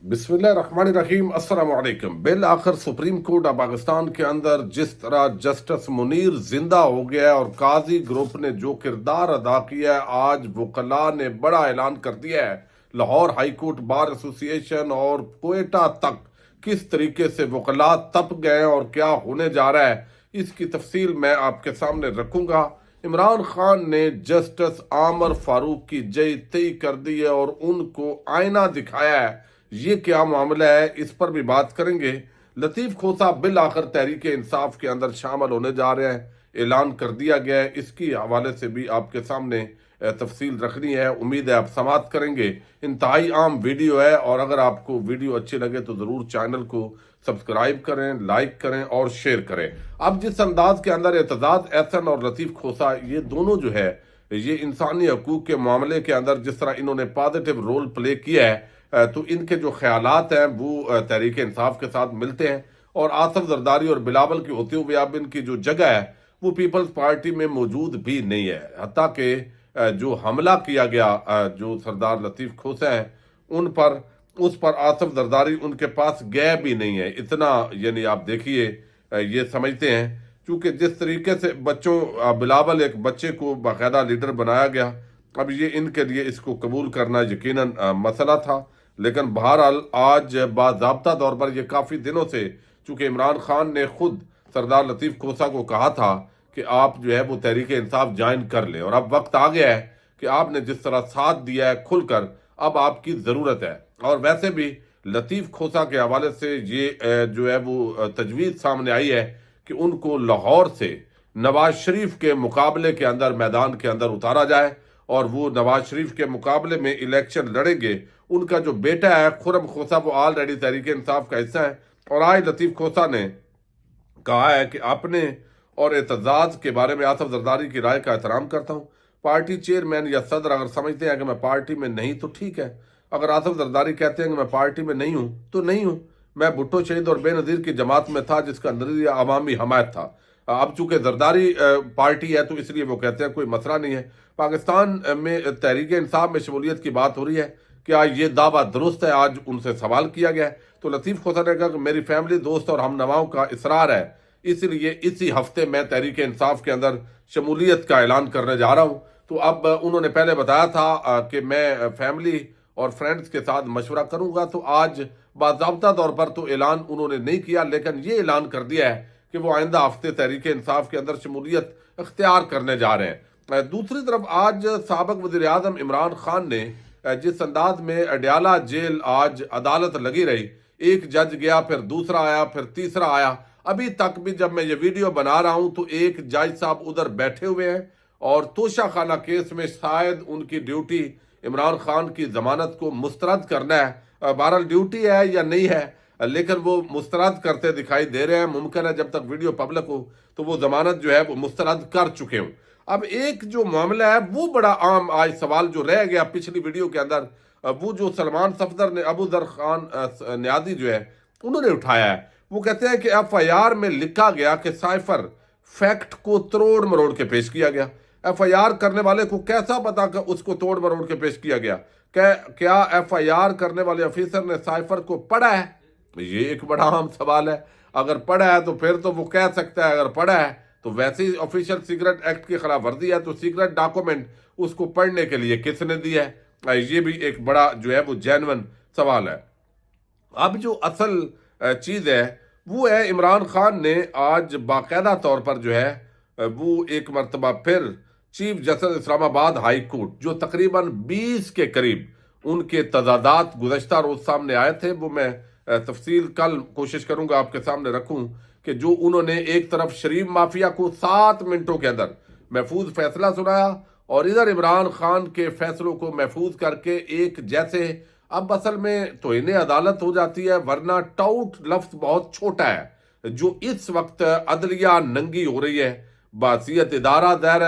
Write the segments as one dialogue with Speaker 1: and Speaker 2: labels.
Speaker 1: بسم اللہ الرحمن الرحیم، السلام علیکم۔ بالآخر سپریم کورٹ آف پاکستان کے اندر جس طرح جسٹس منیر زندہ ہو گیا ہے اور قاضی گروپ نے جو کردار ادا کیا ہے، آج وکلاء نے بڑا اعلان کر دیا ہے۔ لاہور ہائی کورٹ بار ایسوسی ایشن اور کوئٹہ تک کس طریقے سے وکلاء تپ گئے ہیں اور کیا ہونے جا رہا ہے، اس کی تفصیل میں آپ کے سامنے رکھوں گا۔ عمران خان نے جسٹس عامر فاروق کی جئی طئی کر دی ہے اور ان کو آئینہ دکھایا ہے۔ یہ کیا معاملہ ہے، اس پر بھی بات کریں گے۔ لطیف کھوسہ بالآخر تحریک انصاف کے اندر شامل ہونے جا رہے ہیں، اعلان کر دیا گیا ہے۔ اس کی حوالے سے بھی آپ کے سامنے تفصیل رکھنی ہے، امید ہے آپ سماعت کریں گے۔ انتہائی عام ویڈیو ہے اور اگر آپ کو ویڈیو اچھی لگے تو ضرور چینل کو سبسکرائب کریں، لائک کریں اور شیئر کریں۔ اب جس انداز کے اندر اعتزاز احسن اور لطیف کھوسہ یہ دونوں جو ہے، یہ انسانی حقوق کے معاملے کے اندر جس طرح انہوں نے پازیٹیو رول پلے کیا ہے، تو ان کے جو خیالات ہیں وہ تحریک انصاف کے ساتھ ملتے ہیں، اور آصف زرداری اور بلاول کی ہوتے ہوئے اب ان کی جو جگہ ہے وہ پیپلز پارٹی میں موجود بھی نہیں ہے۔ حتیٰ کہ جو حملہ کیا گیا جو سردار لطیف کھوسہ ہیں ان پر، اس پر آصف زرداری ان کے پاس گئے بھی نہیں ہے۔ اتنا یعنی آپ دیکھیے، یہ سمجھتے ہیں چونکہ جس طریقے سے بلاول ایک بچے کو باقاعدہ لیڈر بنایا گیا، اب یہ ان کے لیے اس کو قبول کرنا یقیناً مسئلہ تھا۔ لیکن بہرحال آج باضابطہ طور پر یہ کافی دنوں سے، چونکہ عمران خان نے خود سردار لطیف کھوسہ کو کہا تھا کہ آپ جو ہے وہ تحریک انصاف جوائن کر لیں، اور اب وقت آ گیا ہے کہ آپ نے جس طرح ساتھ دیا ہے کھل کر، اب آپ کی ضرورت ہے۔ اور ویسے بھی لطیف کھوسہ کے حوالے سے یہ جو ہے وہ تجویز سامنے آئی ہے کہ ان کو لاہور سے نواز شریف کے مقابلے کے اندر میدان کے اندر اتارا جائے، اور وہ نواز شریف کے مقابلے میں الیکشن لڑیں گے۔ ان کا جو بیٹا ہے خرم کھوسہ وہ آلریڈی تحریک انصاف کا حصہ ہے، اور آج لطیف کھوسہ نے کہا ہے کہ اپنے اور اعتزاز کے بارے میں آصف زرداری کی رائے کا احترام کرتا ہوں۔ پارٹی چیئرمین یا صدر اگر سمجھتے ہیں کہ میں پارٹی میں نہیں تو ٹھیک ہے، اگر آصف زرداری کہتے ہیں کہ میں پارٹی میں نہیں ہوں تو نہیں ہوں۔ میں بھٹو شہید اور بے نظیر کی جماعت میں تھا جس کا نظریہ عوامی حمایت تھا۔ اب چونکہ زرداری پارٹی ہے تو اس لیے وہ کہتے ہیں کوئی مسئلہ نہیں ہے۔ پاکستان میں تحریک انصاف میں شمولیت کی بات ہو رہی ہے، کیا یہ دعویٰ درست ہے؟ آج ان سے سوال کیا گیا ہے تو لطیف کھوسہ نے کہا کہ میری فیملی، دوست اور ہم نواؤں کا اصرار ہے، اس لیے اسی ہفتے میں تحریک انصاف کے اندر شمولیت کا اعلان کرنے جا رہا ہوں۔ تو اب انہوں نے پہلے بتایا تھا کہ میں فیملی اور فرینڈز کے ساتھ مشورہ کروں گا، تو آج باضابطہ طور پر تو اعلان انہوں نے نہیں کیا، لیکن یہ اعلان کر دیا ہے کہ وہ آئندہ ہفتے تحریک انصاف کے اندر شمولیت اختیار کرنے جا رہے ہیں۔ دوسری طرف آج سابق وزیر اعظم عمران خان نے جس انداز میں اڈیالہ جیل آج عدالت لگی رہی، ایک جج گیا، پھر دوسرا آیا، پھر تیسرا آیا، ابھی تک بھی جب میں یہ ویڈیو بنا رہا ہوں تو ایک جج صاحب ادھر بیٹھے ہوئے ہیں، اور توشہ خانہ کیس میں شاید ان کی ڈیوٹی عمران خان کی ضمانت کو مسترد کرنا ہے۔ بہرحال ڈیوٹی ہے یا نہیں ہے، لیکن وہ مسترد کرتے دکھائی دے رہے ہیں۔ ممکن ہے جب تک ویڈیو پبلک ہو تو وہ ضمانت جو ہے وہ مسترد کر چکے ہوں۔ اب ایک جو معاملہ ہے وہ بڑا عام آج سوال جو رہ گیا پچھلی ویڈیو کے اندر، وہ جو سلمان صفدر نے ابو ذر خان نیادی جو ہے انہوں نے اٹھایا ہے۔ وہ کہتے ہیں کہ ایف آئی آر میں لکھا گیا کہ سائفر فیکٹ کو توڑ مروڑ کے پیش کیا گیا۔ ایف آئی آر کرنے والے کو کیسا پتا کہ اس کو توڑ مروڑ کے پیش کیا گیا؟ کیا ایف آئی آر کرنے والے افیسر نے سائفر کو پڑھا ہے؟ یہ ایک بڑا عام سوال ہے۔ اگر پڑھا ہے تو پھر تو وہ کہہ سکتا ہے، اگر پڑھا ہے تو ویسے ہی آفیشل سیکرٹ ایکٹ کی خلاف ورزی ہے، تو سیکرٹ ڈاکومنٹ اس کو پڑھنے کے لیے کس نے دی ہے؟ یہ بھی ایک بڑا جو ہے وہ جینون سوال ہے۔ اب جو اصل چیز ہے وہ ہے عمران خان نے آج باقاعدہ طور پر جو ہے وہ ایک مرتبہ پھر چیف جسٹس اسلام آباد ہائی کورٹ، جو تقریباً 20 کے قریب ان کے تضادات گزشتہ روز سامنے آئے تھے، وہ میں تفصیل کل کوشش کروں گا آپ کے سامنے رکھوں، کہ جو انہوں نے ایک طرف شریف مافیا کو 7 منٹوں کے اندر محفوظ فیصلہ سنایا، اور ادھر عمران خان کے فیصلوں کو محفوظ کر کے ایک جیسے، اب اصل میں توہین عدالت ہو جاتی ہے، ورنہ ٹاؤٹ لفظ بہت چھوٹا ہے۔ جو اس وقت عدلیہ ننگی ہو رہی ہے، بحیثیت ادارہ دائر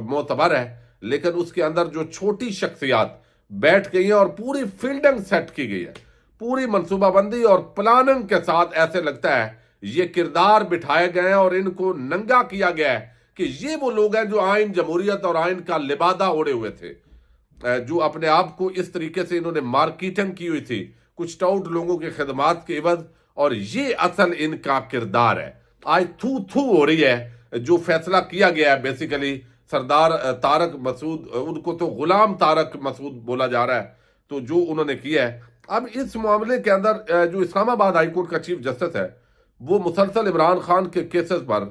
Speaker 1: معتبر ہے، لیکن اس کے اندر جو چھوٹی شخصیات بیٹھ گئی ہیں اور پوری فیلڈنگ سیٹ کی گئی ہے، پوری منصوبہ بندی اور پلاننگ کے ساتھ، ایسے لگتا ہے یہ کردار بٹھائے گئے ہیں اور ان کو ننگا کیا گیا ہے کہ یہ وہ لوگ ہیں جو آئین جمہوریت اور آئین کا لبادہ اوڑھے ہوئے تھے، جو اپنے آپ کو اس طریقے سے انہوں نے مارکیٹنگ کی ہوئی تھی، کچھ ٹاؤٹ لوگوں کی خدمات کے عوض، اور یہ اصل ان کا کردار ہے۔ آج تھو تھو ہو رہی ہے جو فیصلہ کیا گیا ہے بیسیکلی سردار طارق مسعود، ان کو تو غلام طارق مسعود بولا جا رہا ہے، تو جو انہوں نے کیا ہے اب اس معاملے کے اندر جو اسلام آباد ہائی کورٹ کا چیف جسٹس ہے وہ مسلسل عمران خان کے کیسز پر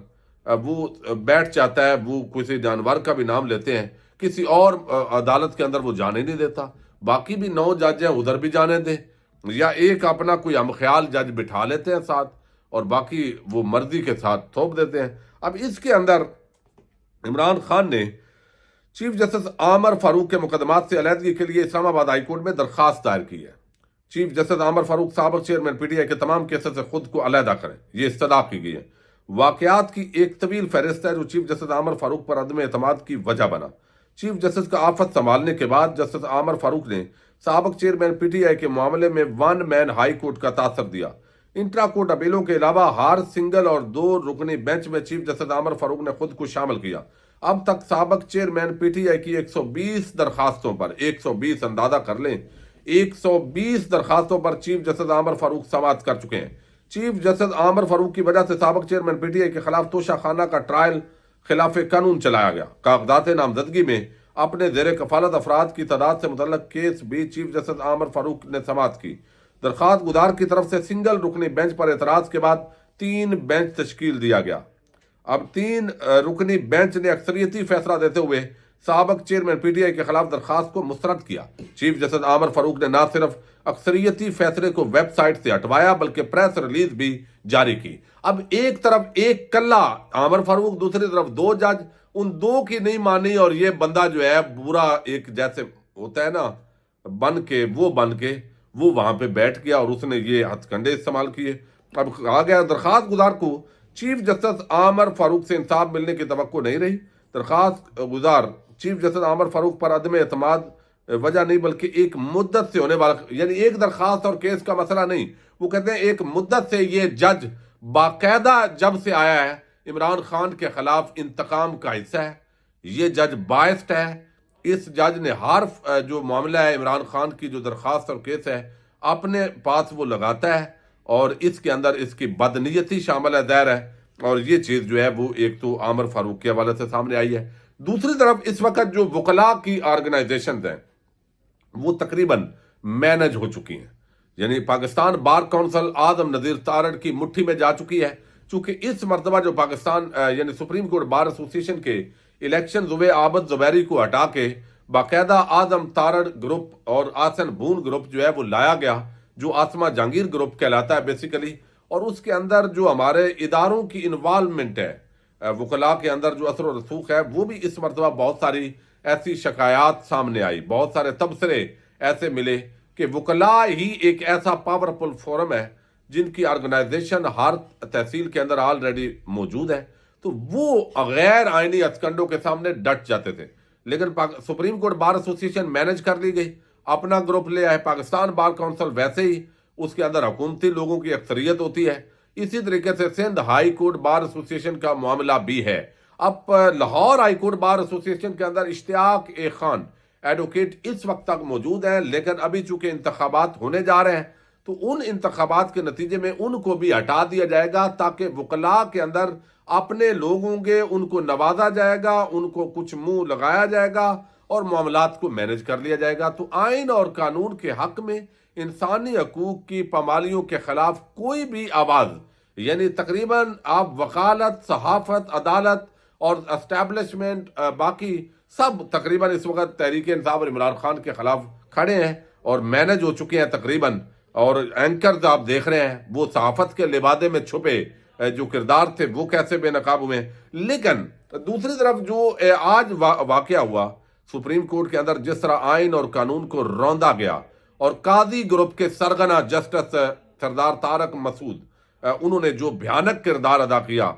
Speaker 1: وہ بیٹھ جاتا ہے، وہ کسی جانور کا بھی نام لیتے ہیں، کسی اور عدالت کے اندر وہ جانے نہیں دیتا، باقی بھی 9 جج ہیں ادھر بھی جانے دیں، یا ایک اپنا کوئی ہم خیال جج بٹھا لیتے ہیں ساتھ اور باقی وہ مرضی کے ساتھ تھوپ دیتے ہیں۔ اب اس کے اندر عمران خان نے چیف جسٹس عامر فاروق کے مقدمات سے علیحدگی کے لیے اسلام آباد ہائی کورٹ میں درخواست دائر کی ہے۔ چیف جسٹس عامر فاروق سابق چیئرمین پی ٹی آئی کے تمام کیسز سے خود کو علیحدہ کریں، یہ استدعا کی گئی ہے۔ واقعات کی ایک طویل فہرست ہے جو چیف جسٹس عامر فاروق پر عدم اعتماد کی وجہ بنا۔ چیف جسٹس کا آفت سنبھالنے کے بعد جسٹس عامر فاروق نے سابق چیئرمین پی ٹی آئی کے معاملے میں 1 مین ہائی کورٹ کا تاثر دیا۔ انٹرا کورٹ اپیلوں کے علاوہ ہر سنگل اور 2 رکنی بینچ میں چیف جسٹس عامر فاروق نے خود کو شامل کیا۔ اب تک سابق چیئرمین پی ٹی آئی کی 120 درخواستوں پر 120 اندازہ کر لیں 120 درخواستوں پر چیف جسٹس عامر فاروق سماعت کر چکے ہیں۔ چیف جسٹس عامر فاروق کی وجہ سے سابق چیئرمین پی ٹی آئی کے خلاف توشہ خانہ کا ٹرائل خلاف قانون چلایا گیا۔ کاغذات نامزدگی میں اپنے زیر کفالت افراد کی تعداد سے متعلق کیس بھی چیف جسٹس عامر فاروق نے سماعت کی۔ درخواست گزار کی طرف سے سنگل رکنی بینچ پر اعتراض کے بعد 3 بینچ تشکیل دیا گیا۔ اب 3 رکنی بینچ نے اکثریتی فیصلہ دیتے ہوئے سابق چیئرمین پی ٹی آئی کے خلاف درخواست کو مسترد کیا۔ چیف جسٹس عامر فاروق نے نہ صرف اکثریتی فیصلے کو ویب سائٹ سے ہٹوایا بلکہ پریس ریلیز بھی جاری کی۔ اب ایک طرف ایک کلا عامر فاروق، دوسری طرف 2 جج، ان 2 کی نہیں مانی، اور یہ بندہ جو ہے پورا ایک جیسے ہوتا ہے نا بن کے وہ وہاں پہ بیٹھ گیا اور اس نے یہ ہتھ کنڈے استعمال کیے۔ اب کہا گیا درخواست گزار کو چیف جسٹس عامر فاروق سے انصاف ملنے کی توقع نہیں رہی۔ درخواست گزار چیف جسٹس عامر فاروق پر عدم اعتماد وجہ نہیں بلکہ ایک مدت سے ہونے والا، یعنی ایک درخواست اور کیس کا مسئلہ نہیں، وہ کہتے ہیں ایک مدت سے یہ جج باقاعدہ جب سے آیا ہے عمران خان کے خلاف انتقام کا حصہ ہے، یہ جج بائسڈ ہے۔ اس جج نے ہر جو معاملہ ہے عمران خان کی جو درخواست اور کیس ہے اپنے پاس وہ لگاتا ہے، اور اس کے اندر اس کی بدنیتی شامل ہے ظاہر ہے، اور یہ چیز جو ہے وہ ایک تو عامر فاروق کے حوالے سے سامنے آئی ہے۔ دوسری طرف اس وقت جو وکلاء کی آرگنائزیشنز ہیں وہ تقریباً مینج ہو چکی ہیں، یعنی پاکستان بار کونسل اعظم نذیر تارڑ کی مٹھی میں جا چکی ہے، چونکہ اس مرتبہ جو پاکستان یعنی سپریم کورٹ بار ایسوسی ایشن کے الیکشن زبے عابد زبیری کو ہٹا کے باقاعدہ اعظم تارڑ گروپ اور آسن بھون گروپ جو ہے وہ لایا گیا، جو آسما جہانگیر گروپ کہلاتا ہے بیسیکلی، اور اس کے اندر جو ہمارے اداروں کی انوالومنٹ ہے، وکلاء کے اندر جو اثر و رسوخ ہے، وہ بھی اس مرتبہ بہت ساری ایسی شکایات سامنے آئی، بہت سارے تبصرے ایسے ملے کہ وکلاء ہی ایک ایسا پاورفل فورم ہے جن کی آرگنائزیشن ہر تحصیل کے اندر آلریڈی موجود ہے، تو وہ غیر آئینی ہتھکنڈوں کے سامنے ڈٹ جاتے تھے۔ لیکن سپریم کورٹ بار ایسوسی ایشن مینج کر لی گئی، اپنا گروپ لے آئے۔ پاکستان بار کونسل ویسے ہی اس کے اندر حکومتی لوگوں کی اکثریت ہوتی ہے، اسی طریقے سے سندھ ہائی کورٹ بار ایسوسی ایشن کا معاملہ بھی ہے۔ اب لاہور ہائی کورٹ بار ایسوسی ایشن کے اندر اشتیاق اے خان ایڈوکیٹ اس وقت تک موجود ہیں، لیکن ابھی چونکہ انتخابات ہونے جا رہے ہیں تو ان انتخابات کے نتیجے میں ان کو بھی ہٹا دیا جائے گا، تاکہ وکلاء کے اندر اپنے لوگ ہوں گے، ان کو نوازا جائے گا، ان کو کچھ منہ لگایا جائے گا اور معاملات کو مینج کر لیا جائے گا۔ تو آئین اور قانون کے حق میں انسانی حقوق کی پامالیوں کے خلاف کوئی بھی آواز، یعنی تقریباً آپ وکالت، صحافت، عدالت اور اسٹیبلشمنٹ باقی سب تقریباً اس وقت تحریک انصاف اور عمران خان کے خلاف کھڑے ہیں اور مینج ہو چکے ہیں تقریباً، اور اینکرز آپ دیکھ رہے ہیں وہ صحافت کے لبادے میں چھپے جو کردار تھے وہ کیسے بے نقاب ہوئے ہیں۔ لیکن دوسری طرف جو آج واقعہ ہوا سپریم کورٹ کے اندر، جس طرح آئین اور قانون کو روندا گیا اور قاضی گروپ کے سرغنہ جسٹس سردار طارق مسعود انہوں نے جو بھیانک کردار ادا کیا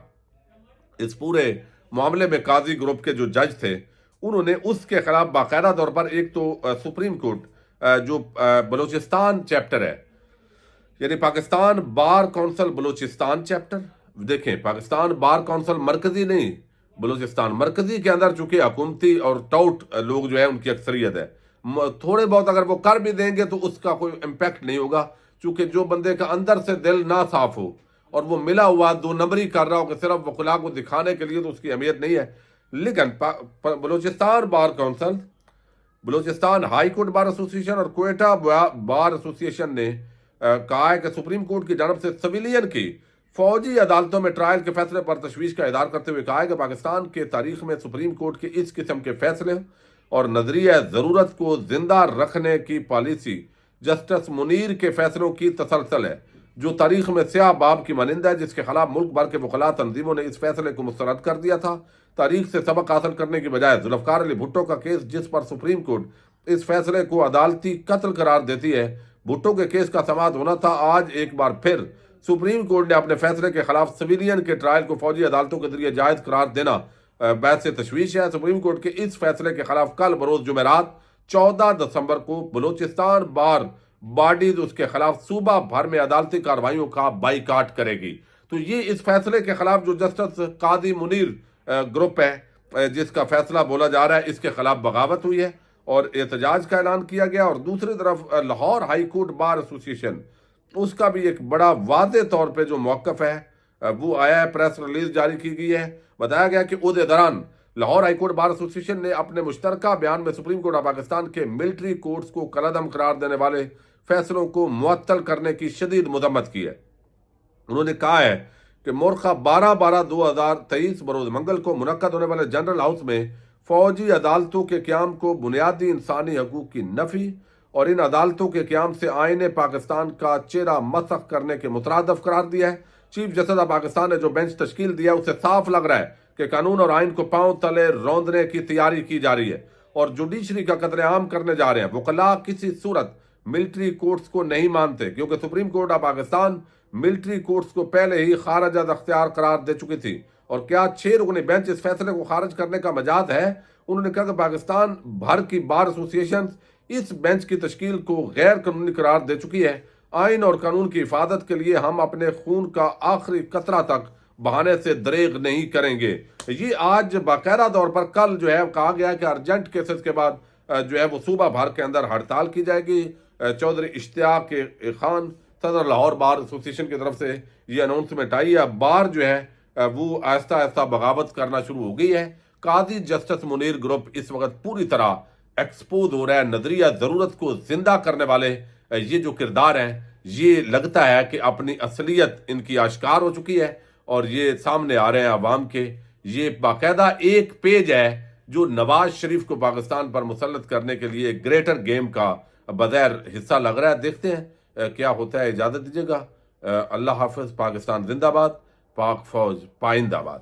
Speaker 1: اس پورے معاملے میں، قاضی گروپ کے جو جج تھے انہوں نے اس کے خلاف باقاعدہ طور پر ایک تو سپریم کورٹ جو بلوچستان چیپٹر ہے، یعنی Pakistan bar council Balochistan chapter, دیکھیں پاکستان بار کونسل مرکزی نہیں، بلوچستان مرکزی کے اندر چونکہ حکومتی اور ٹاؤٹ لوگ جو ہے ان کی اکثریت ہے، تھوڑے بہت اگر وہ کر بھی دیں گے تو اس کا کوئی امپیکٹ نہیں ہوگا، چونکہ جو بندے کا اندر سے دل نہ صاف ہو اور وہ ملا ہوا دو نمبری کر رہا ہو کہ صرف وکلاء کو دکھانے کے لیے، تو اس کی اہمیت نہیں ہے۔ لیکن Balochistan bar council, Balochistan high court bar ایسوسی ایشن اور کوئٹہ بار ایسوسی ایشن نے کہا ہے کہ سپریم کورٹ کی جانب سے سویلین کی فوجی عدالتوں میں ٹرائل کے فیصلے پر تشویش کا اظہار کرتے ہوئے کہا ہے کہ پاکستان کے تاریخ میں سپریم کورٹ کے اس قسم کے فیصلے اور نظریہ ضرورت کو زندہ رکھنے کی پالیسی جسٹس منیر کے فیصلوں کی تسلسل ہے، جو تاریخ میں سیاہ باب کی مانند ہے، جس کے خلاف ملک بھر کے وکلاء تنظیموں نے اس فیصلے کو مسترد کر دیا تھا۔ تاریخ سے سبق حاصل کرنے کی بجائے ذوالفقار علی بھٹو کا کیس، جس پر سپریم کورٹ اس فیصلے کو عدالتی قتل قرار دیتی ہے، بھٹو کے کیس کا سماعت ہونا تھا۔ آج ایک بار پھر سپریم کورٹ نے اپنے فیصلے کے خلاف سویلین کے ٹرائل کو فوجی عدالتوں کے ذریعے جائز قرار دینا بحث سے تشویش ہے۔ سپریم کورٹ کے اس فیصلے کے خلاف کل بروز جمعرات 14 دسمبر کو بلوچستان بار باڈیز اس کے خلاف صوبہ بھر میں عدالتی کارروائیوں کا بائیکاٹ کرے گی۔ تو یہ اس فیصلے کے خلاف جو جسٹس قاضی منیر گروپ ہے جس کا فیصلہ بولا جا رہا ہے، اس کے خلاف بغاوت ہوئی ہے اور احتجاج کا اعلان کیا گیا۔ اور دوسری طرف لاہور ہائی کورٹ بار ایسوسی ایشن، اس کا بھی ایک بڑا واضح طور پہ جو موقف ہے وہ آیا ہے، پریس ریلیز جاری کی گئی ہے۔ بتایا گیا کہ عہدے دوران لاہور ہائی کورٹ بار ایسوسی ایشن نے اپنے مشترکہ بیان میں سپریم کورٹ آف پاکستان کے ملٹری کورٹس کو کالعدم قرار دینے والے فیصلوں کو معطل کرنے کی شدید مذمت کی ہے۔ انہوں نے کہا ہے کہ مورخہ 12/12/2023 بروز منگل کو منعقد ہونے والے جنرل ہاؤس میں فوجی عدالتوں کے قیام کو بنیادی انسانی حقوق کی نفی اور ان عدالتوں کے قیام سے آئین پاکستان کا چہرہ مسخ کرنے کے مترادف قرار دیا ہے۔ چیف جسٹس آف پاکستان نے جو بینچ تشکیل دیا ہے، اسے صاف لگ رہا ہے کہ قانون اور آئین کو پاؤں تلے روندنے کی تیاری کی جا رہی ہے اور جوڈیشری کا قتل عام کرنے جا رہے ہیں۔ وکلاء کسی صورت ملٹری کورٹس کو نہیں مانتے، کیونکہ supreme court of Pakistan military courts کو پہلے ہی خارج از اختیار قرار دے چکی تھی۔ اور کیا 6 رکنی بینچ اس فیصلے کو خارج کرنے کا مجاز ہے؟ انہوں نے کہا کہ پاکستان بھر کی بار ایسوسی ایشن اس بینچ کی تشکیل کو غیر قانونی قرار دے چکی ہے۔ آئین اور قانون کی حفاظت کے لیے ہم اپنے خون کا آخری قطرہ تک بہانے سے دریغ نہیں کریں گے۔ یہ آج باقاعدہ طور پر کل جو ہے کہا گیا ہے کہ ارجنٹ کیسز کے بعد جو ہے وہ صوبہ بھر کے اندر ہڑتال کی جائے گی۔ چودھری اشتیاق خان صدر لاہور بار ایسوسی ایشن کی طرف سے یہ اناؤنسمنٹ آئی ہے۔ بار جو ہے وہ آہستہ آہستہ بغاوت کرنا شروع ہو گئی ہے۔ قاضی جسٹس منیر گروپ اس وقت پوری طرح ایکسپوز ہو رہا ہے۔ نظریہ ضرورت کو زندہ کرنے والے یہ جو کردار ہیں، یہ لگتا ہے کہ اپنی اصلیت ان کی آشکار ہو چکی ہے اور یہ سامنے آ رہے ہیں عوام کے۔ یہ باقاعدہ ایک پیج ہے جو نواز شریف کو پاکستان پر مسلط کرنے کے لیے گریٹر گیم کا بظاہر حصہ لگ رہا ہے۔ دیکھتے ہیں کیا ہوتا ہے۔ اجازت دیجیے گا۔ اللہ حافظ۔ پاکستان زندہ باد، پاک فوج پائندہ باد۔